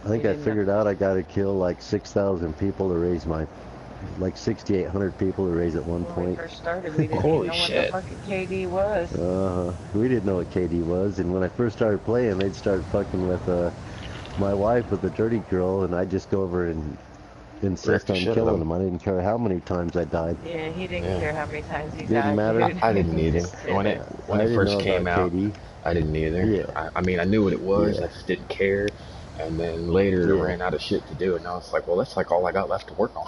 I think I figured out I gotta kill like 6,000 people to raise my, like 6,800 people to raise at one When we point. first started, we didn't even Holy know what the shit. fucking KD was. We didn't know what KD was, and when I first started playing, they'd start fucking with my wife with the dirty girl, and I'd just go over and insist on killing them. I didn't care how many times I died. Yeah, he didn't care how many times he Didn't died, matter. dude. I didn't He either. just When said it it. when I it didn't know first came about out, KD. I didn't either. Yeah, I mean, I knew what it was. I yeah, just didn't care. And then later, I yeah, ran out of shit to do, and I was like, well, that's like all I got left to work on.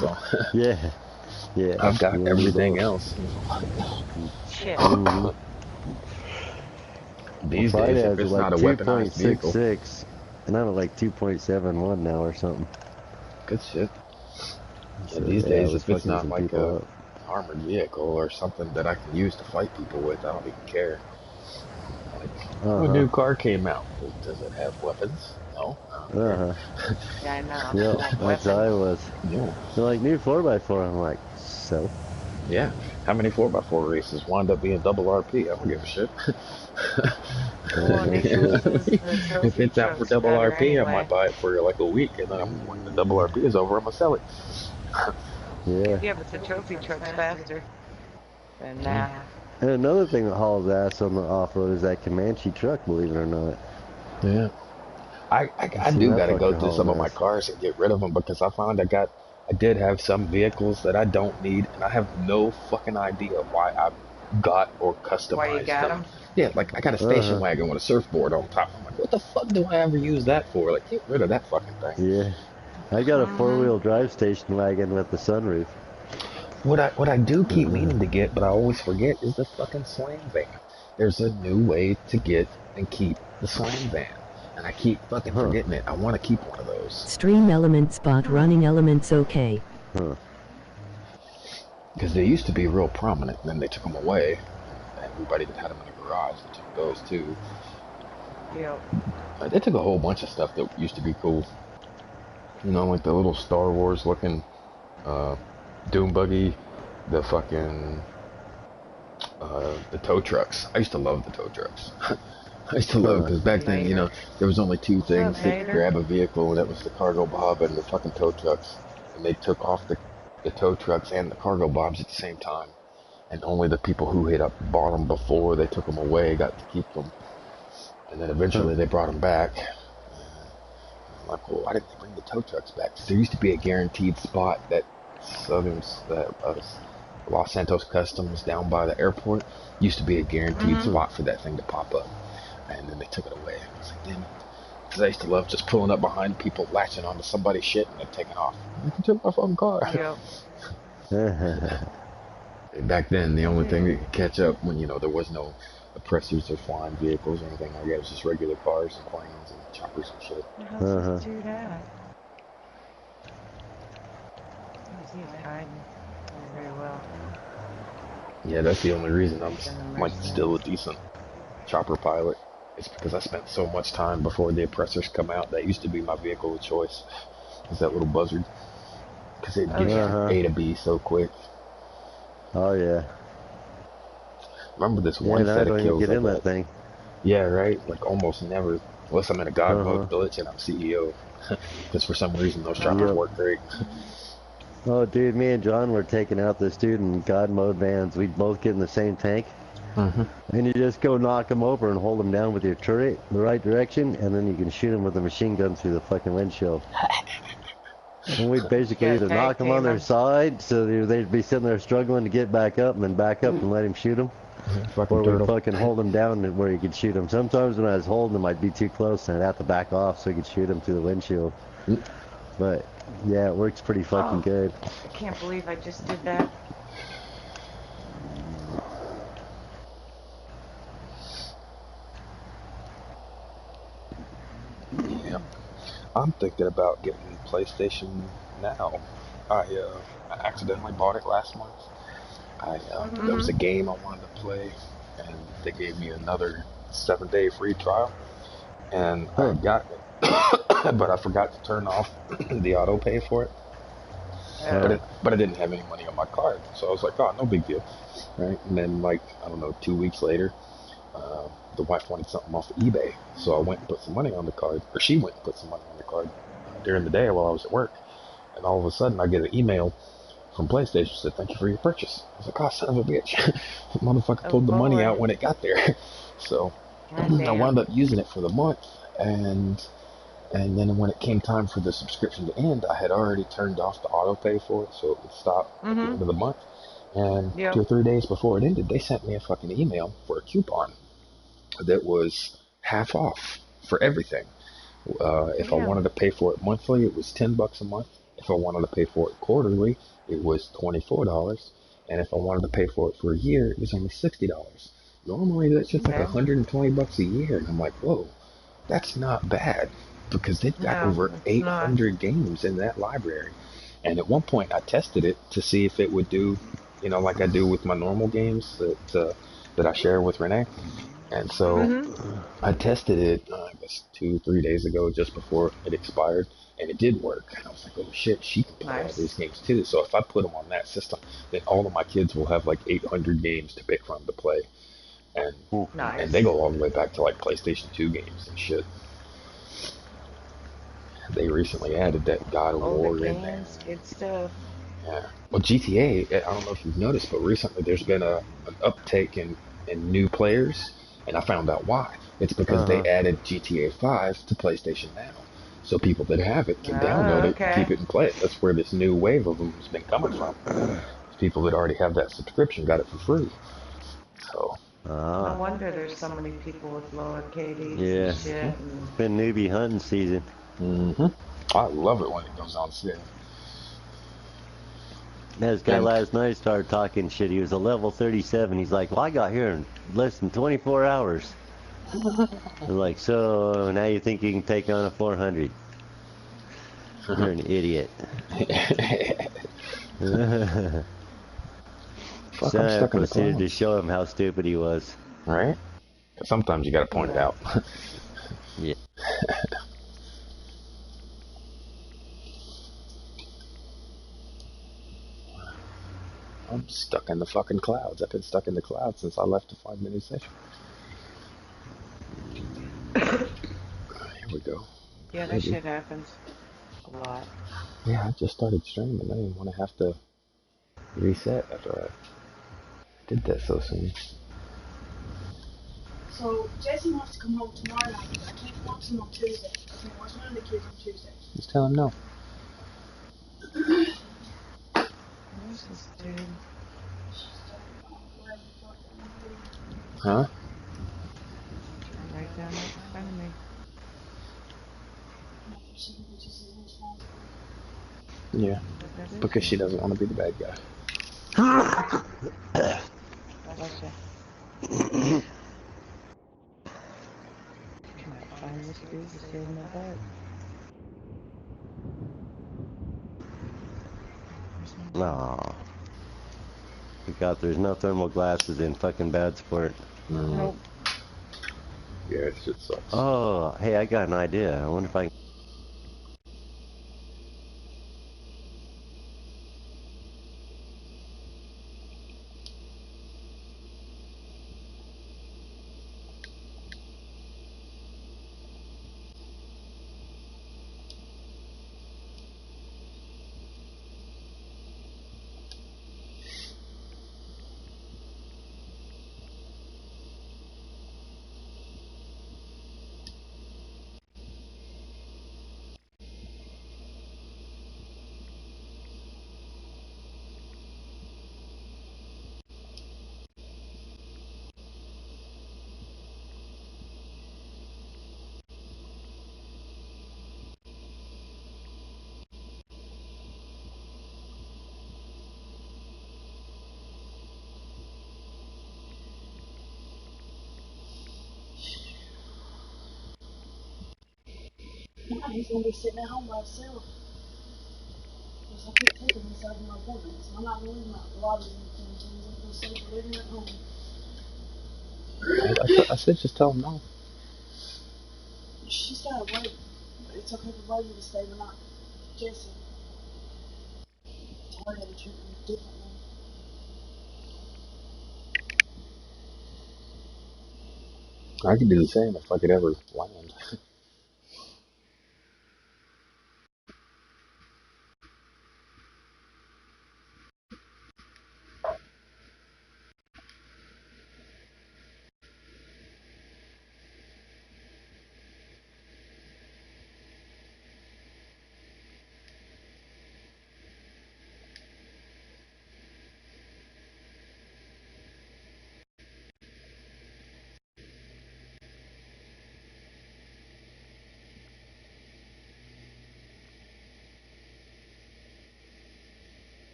So yeah, yeah. I've got Yeah, me everything both. else. Shit. Mm-hmm. Well, These days, Friday I if was at it's not like a weaponized vehicle, 2.66, and I'm at like 2.71 now or something. good shit. Yeah, So these yeah, I days, was if it's fucking not some like a people up. armored vehicle or something that I can use to fight people with, I don't even care. Like, oh, a Uh-huh. new car came out. Well, does it have weapons? No, I don't care. Uh-huh. Yeah, I know. Yep, Like that's how weapons. I was. Yeah. They're like, new 4x4. I'm like, so? Yeah. How many 4x4 races wind up being double RP? I don't give a shit. Well, and he says the If trophy it's out for truck's double better RP, I might anyway. buy it for like a week, and then when the double RP is over, I'm gonna sell it. Yeah. Yeah, but the trophy truck's faster than Yeah. And another thing that hauls ass on the off-road is that Comanche truck, believe it or not. Yeah. I I've I seen do that gotta go fucker through haul some of my ass. cars and get rid of them because I found I did have some vehicles that I don't need, and I have no fucking idea why I got or why you customized got them. them. Yeah, like I got a station Uh-huh. wagon with a surfboard on top. I'm like, what the fuck do I ever use that for? Like, get rid of that fucking thing. Yeah. I got a Mm-hmm. four-wheel drive station wagon with the sunroof. What I do keep meaning to get, but I always forget, is the fucking slam van. There's a new way to get and keep the slam van, and I keep fucking Huh. forgetting it. I want to keep one of those. Stream element spot running elements okay. Huh. Because they used to be real prominent, and then they took them away. Everybody that had them in the garage, they took those too. Yep. They took a whole bunch of stuff that used to be cool. You know, like the little Star Wars looking Doom buggy, the fucking the tow trucks. I used to love the tow trucks. I used to love because back then, you know, there was only two things that could grab a vehicle, and that was the cargo bob and the fucking tow trucks. And they took off the tow trucks and the cargo bobs at the same time. And only the people who had bought them before they took them away got to keep them. And then eventually they brought them back. I'm like, well, why didn't they bring the tow trucks back? Because there used to be a guaranteed spot that Los Santos Customs down by the airport used to be a guaranteed spot for that thing to pop up. And then they took it away. I was like, damn it. Because I used to love just pulling up behind people, latching onto somebody's shit, and then taking off. You took my fucking car. Yep. Back then, the only thing that could catch up when, you know, there was no oppressors or flying vehicles or anything like that, it was just regular cars and planes and choppers and shit. How does he do that? He's hiding very well. Yeah, that's the only reason I'm like still a decent chopper pilot. It's because I spent so much time before the oppressors come out. That used to be my vehicle of choice. Is that little buzzard? Because it gets you from A to B so quick. Oh yeah. Remember this one I set don't of even kills get I in that got? thing. Yeah, right. Like almost never, unless I'm in a god mode glitch and I'm CEO. Because for some reason those choppers work great. Oh, dude, me and John were taking out this dude in God mode vans. We'd both get in the same tank. And you just go knock him over and hold him down with your turret in the right direction, and then you can shoot him with a machine gun through the fucking windshield. And we'd basically either knock them on their side, so they'd be sitting there struggling to get back up, and then back up and let him shoot them. Or we'd fucking hold him down where he could shoot him. Sometimes when I was holding him, I'd be too close, and I'd have to back off so he could shoot him through the windshield. But, yeah, it works pretty fucking good. I can't believe I just did that. Yeah. I'm thinking about getting PlayStation Now. I accidentally bought it last month. There was a game I wanted to play, and they gave me another 7-day free trial, and I got it, but I forgot to turn off the auto pay for it. But I didn't have any money on my card, so I was like, oh, no big deal, right? And then like I don't know, 2 weeks later, the wife wanted something off of eBay, so I went and put some money on the card, or she went and put some money on the card during the day while I was at work, and all of a sudden I get an email from PlayStation said, "Thank you for your purchase." I was like, "Oh, son of a bitch!" The motherfucker Oh, pulled the money out Lord. when it got there, so God I damn. wound up using it for the month, and then when it came time for the subscription to end, I had already turned off the auto pay for it, so it would stop at the end of the month. And Yep. 2 or 3 days before it ended, they sent me a fucking email for a coupon that was half off for everything. If I Damn. wanted to pay for it monthly, it was $10 a month. If I wanted to pay for it quarterly, it was $24. And if I wanted to pay for it for a year, it was only $60. Normally, that's just like Okay. $120 a year. And I'm like, whoa, that's not bad because they've got No, over it's not. 800 games in that library. And at one point, I tested it to see if it would do, like I do with my normal games that I share with Renee. And so I tested it, I guess 2, 3 days ago, just before it expired, and it did work. And I was like, oh shit, she can play all these Nice. games too. So if I put them on that system, then all of my kids will have like 800 games to pick from to play. And and they Nice. go all the way back to like PlayStation 2 games and shit. They recently added that God of Older War in there. games, good stuff. Yeah. Well, GTA, I don't know if you've noticed, but recently there's been an uptake in new players, and I found out why. It's because they Uh-huh. added GTA 5 to PlayStation Now. So people that have it can download Oh, it, keep okay. it, and play it. That's where this new wave of them has been coming from. People that already have that subscription got it for free. So, No Ah, wonder there's so many people with lower KDs and yeah. shit. And It's been newbie hunting season. hmm I love it when it goes on sale. This guy And last night started talking shit. He was a level 37. He's like, well, I got here in less than 24 hours. I'm like, so now you think you can take on a 400? You're an idiot. fuck, So I'm I stuck in the proceeded to clouds, show him how stupid he was. right? Sometimes you got to point it yeah. out. Yeah. I'm stuck in the fucking clouds. I've been stuck in the clouds since I left to find the new session. Here we go. Yeah, that Maybe. shit happens a lot. Yeah, I just started streaming. I didn't want to have to reset after I did that so soon. So Jesse wants to come home tomorrow night, but I can't watch him on Tuesday. I can't watch one of the kids on Tuesday. Just tell him no. Where's this dude? She's talking about wherever the fuck that is. Huh? Right down right in front of me. She thinks she's irresponsible. Yeah. But that is Because you. she doesn't want to be the bad guy. Bless you. Trying to find this dude to save my butt. Where's my dude? Aw. Forgot there's no thermal glasses in fucking bad sport. Mm. Nope. Yeah, it shit sucks. Oh, hey, I got an idea. I wonder if I can... He's gonna be sitting at home by himself. Because I can't take him inside of my appointment. So I'm not gonna leave him out the lobby and things. I'm gonna say to leave him at home. I said just tell him no. She's gotta wait. But it's okay for Brady to stay, but not Jesse. It's hard to treat him differently. I could do the same if I could ever land.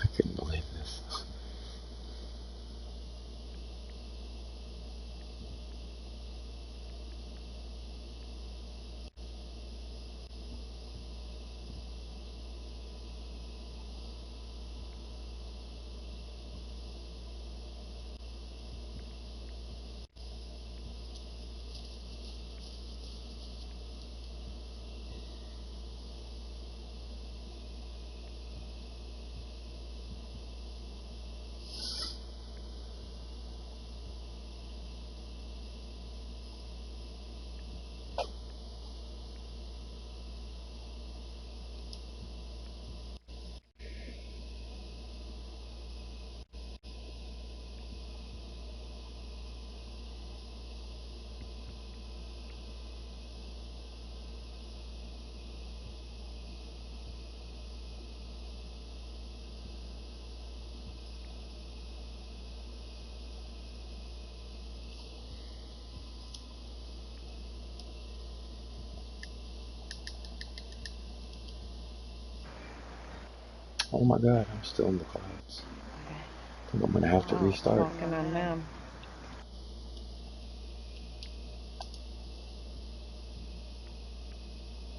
I couldn't believe this. Oh my god, I'm still in the clouds. I think I'm gonna have to restart. Walking on them.